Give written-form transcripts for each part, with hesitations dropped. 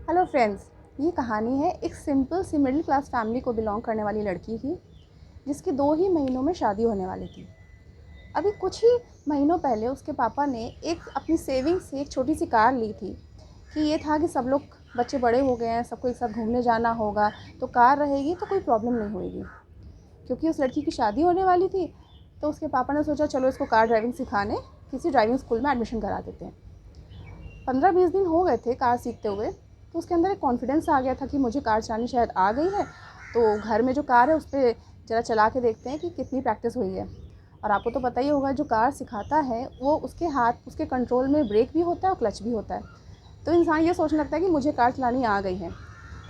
Hello friends, ये कहानी है एक सिंपल सी मिडिल क्लास फैमिली को बिलोंग करने वाली लड़की की, जिसकी 2 ही महीनों में शादी होने वाली थी। अभी कुछ ही महीनों पहले उसके पापा ने एक अपनी सेविंग से एक छोटी सी कार ली थी कि ये था कि सब लोग बच्चे बड़े हो गए हैं, सबको एक साथ घूमने जाना होगा, तो कार रहेगी तो कोई प्रॉब्लम नहीं होएगी। क्योंकि उस लड़की की शादी होने वाली थी, तो उसके पापा ने सोचा चलो इसको कार ड्राइविंग सिखाने किसी ड्राइविंग स्कूल में एडमिशन करा देते हैं। 15-20 दिन हो गए थे कार सीखते हुए, तो उसके अंदर एक कॉन्फिडेंस आ गया था कि मुझे कार चलानी शायद आ गई है, तो घर में जो कार है उस पर ज़रा चला के देखते हैं कि कितनी प्रैक्टिस हुई है। और आपको तो पता ही होगा, जो कार सिखाता है वो उसके हाथ, उसके कंट्रोल में ब्रेक भी होता है और क्लच भी होता है। तो इंसान ये सोचने लगता है कि मुझे कार चलानी आ गई है।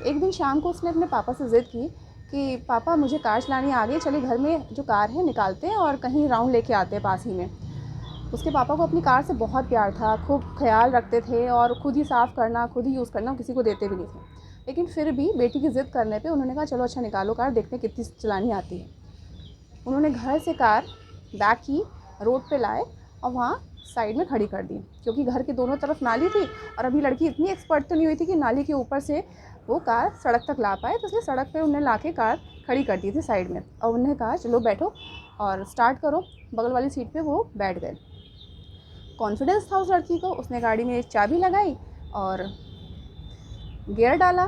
एक दिन शाम को उसने अपने पापा से ज़िद की कि पापा मुझे कार चलानी आ गई, चलिए घर में जो कार है निकालते हैं और कहीं राउंड लेके आते हैं पास ही में। उसके पापा को अपनी कार से बहुत प्यार था, खूब ख्याल रखते थे और खुद ही साफ़ करना, खुद ही यूज़ करना, किसी को देते भी नहीं थे। लेकिन फिर भी बेटी की ज़िद करने पे उन्होंने कहा चलो अच्छा निकालो कार, देखते हैं कितनी चलानी आती है। उन्होंने घर से कार बैक की, रोड पे लाए और वहाँ साइड में खड़ी कर दी, क्योंकि घर के दोनों तरफ नाली थी और अभी लड़की इतनी एक्सपर्ट तो नहीं हुई थी कि नाली के ऊपर से वो कार सड़क तक ला पाए, तो इसलिए सड़क पे उन्हें ला के कार खड़ी कर दी थी साइड में। और उन्हें कहा चलो बैठो और स्टार्ट करो। बगल वाली सीट पे वो बैठ गए। कॉन्फिडेंस था उस लड़की को, उसने गाड़ी में एक चाबी लगाई और गियर डाला,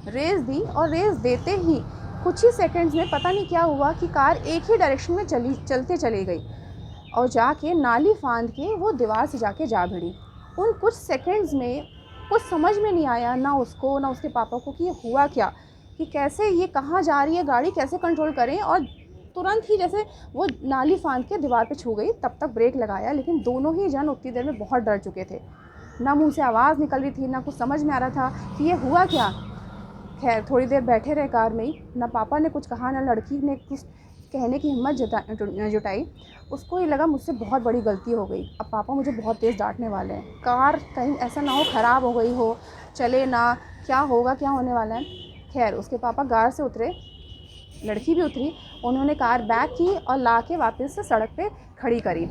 रेस दी और रेस देते ही कुछ ही सेकंड्स में पता नहीं क्या हुआ कि कार एक ही डायरेक्शन में चलते चली गई और जाके नाली फांद के वो दीवार से जाके जा भिड़ी। उन कुछ सेकंड्स में कुछ समझ में नहीं आया, ना उसको ना उसके पापा को, कि ये हुआ क्या, कि कैसे ये कहाँ जा रही है, गाड़ी कैसे कंट्रोल करें। और तुरंत ही जैसे वो नाली फांद के दीवार पे छू गई, तब तक ब्रेक लगाया, लेकिन दोनों ही जन उतनी देर में बहुत डर चुके थे। ना मुंह से आवाज़ निकल रही थी, ना कुछ समझ में आ रहा था कि ये हुआ क्या। खैर थोड़ी देर बैठे रहे कार में ही, ना पापा ने कुछ कहा, ना लड़की ने कुछ कहने की हिम्मत जुटाई। उसको ये लगा मुझसे बहुत बड़ी गलती हो गई, अब पापा मुझे बहुत तेज़ डांटने वाले हैं, कार कहीं ऐसा ना हो ख़राब हो गई हो, चले ना, क्या होगा, क्या होने वाला है। खैर उसके पापा कार से उतरे, लड़की भी उतरी, उन्होंने कार बैक की और ला के वापस से सड़क पे खड़ी करी।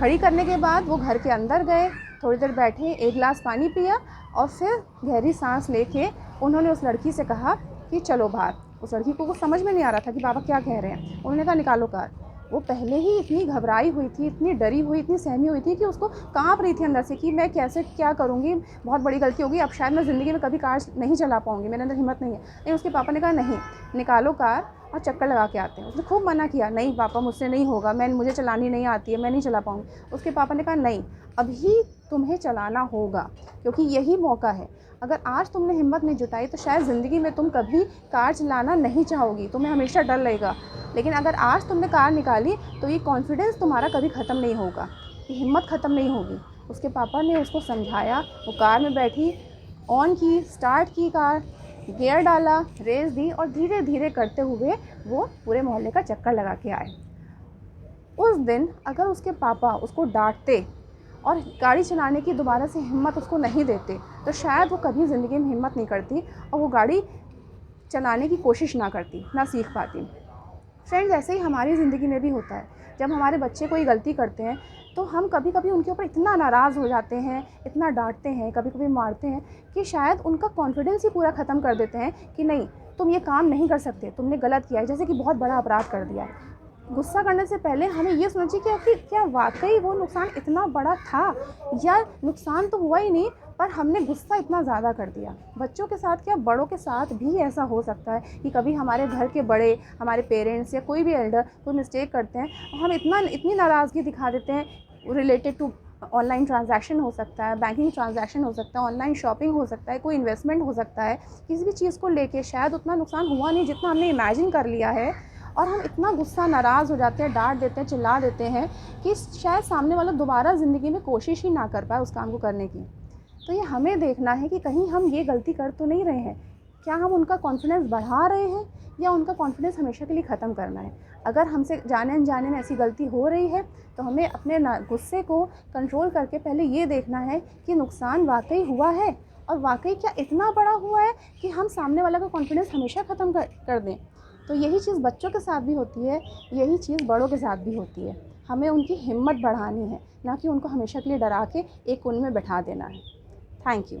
खड़ी करने के बाद वो घर के अंदर गए, थोड़ी देर बैठे, एक गिलास पानी पिया और फिर गहरी सांस लेके उन्होंने उस लड़की से कहा कि चलो बाहर। उस लड़की को कुछ समझ में नहीं आ रहा था कि पापा क्या कह रहे हैं। उन्होंने कहा निकालो कार। वो पहले ही इतनी घबराई हुई थी, इतनी डरी हुई, इतनी सहमी हुई थी कि उसको काँप रही थी अंदर से कि मैं कैसे क्या करूँगी, बहुत बड़ी गलती होगी, अब शायद मैं ज़िंदगी में कभी कार नहीं चला पाऊँगी, मेरे अंदर हिम्मत नहीं है। लेकिन उसके पापा ने कहा नहीं, निकालो कार और चक्कर लगा के आते हैं। उसने खूब मना किया, नहीं पापा मुझसे नहीं होगा, मुझे चलानी नहीं आती है, मैं नहीं चला पाऊँगी। उसके पापा ने कहा नहीं, अभी तुम्हें चलाना होगा, क्योंकि यही मौका है। अगर आज तुमने हिम्मत नहीं जुटाई तो शायद ज़िंदगी में तुम कभी कार चलाना नहीं चाहोगी, तुम्हें हमेशा डर लगेगा। लेकिन अगर आज तुमने कार निकाली तो ये कॉन्फिडेंस तुम्हारा कभी ख़त्म नहीं होगा, ये हिम्मत ख़त्म नहीं होगी। उसके पापा ने उसको समझाया, वो कार में बैठी, ऑन की, स्टार्ट की कार, गियर डाला, रेस दी और धीरे धीरे करते हुए वो पूरे मोहल्ले का चक्कर लगा के आए। उस दिन अगर उसके पापा उसको डांटते और गाड़ी चलाने की दोबारा से हिम्मत उसको नहीं देते, तो शायद वो कभी ज़िंदगी में हिम्मत नहीं करती और वो गाड़ी चलाने की कोशिश ना करती, ना सीख पाती। फ्रेंड्स, ऐसे ही हमारी ज़िंदगी में भी होता है। जब हमारे बच्चे कोई गलती करते हैं तो हम कभी कभी उनके ऊपर इतना नाराज़ हो जाते हैं, इतना डांटते हैं, कभी कभी मारते हैं कि शायद उनका कॉन्फिडेंस ही पूरा ख़त्म कर देते हैं कि नहीं, तुम ये काम नहीं कर सकते, तुमने गलत किया है, जैसे कि बहुत बड़ा अपराध कर दिया है। गुस्सा करने से पहले हमें ये सोचना चाहिए कि आखिर क्या वाकई वो नुकसान इतना बड़ा था, या नुकसान तो हुआ ही नहीं पर हमने गुस्सा इतना ज़्यादा कर दिया। बच्चों के साथ क्या, बड़ों के साथ भी ऐसा हो सकता है कि कभी हमारे घर के बड़े, हमारे पेरेंट्स या कोई भी एल्डर कोई मिस्टेक करते हैं और हम इतनी नाराज़गी दिखा देते हैं। रिलेटेड टू ऑनलाइन ट्रांजैक्शन हो सकता है, बैंकिंग ट्रांजैक्शन हो सकता है, ऑनलाइन शॉपिंग हो सकता है, कोई इन्वेस्टमेंट हो सकता है, किसी भी चीज़ को लेके शायद उतना नुकसान हुआ नहीं जितना हमने इमेजिन कर लिया है, और हम इतना गुस्सा, नाराज़ हो जाते हैं, डांट देते हैं, चिल्ला देते हैं कि शायद सामने वाला दोबारा ज़िंदगी में कोशिश ही ना कर पाए उस काम को करने की। तो ये हमें देखना है कि कहीं हम ये गलती कर तो नहीं रहे हैं, क्या हम उनका कॉन्फिडेंस बढ़ा रहे हैं या उनका कॉन्फिडेंस हमेशा के लिए ख़त्म करना है। अगर हमसे जाने अनजाने में ऐसी गलती हो रही है तो हमें अपने गुस्से को कंट्रोल करके पहले ये देखना है कि नुकसान वाकई हुआ है और वाकई क्या इतना बड़ा हुआ है कि हम सामने वाला का कॉन्फिडेंस हमेशा ख़त्म कर दें। तो यही चीज़ बच्चों के साथ भी होती है, यही चीज़ बड़ों के साथ भी होती है। हमें उनकी हिम्मत बढ़ानी है, ना कि उनको हमेशा के लिए डरा के एक कोने में बैठा देना है। Thank you.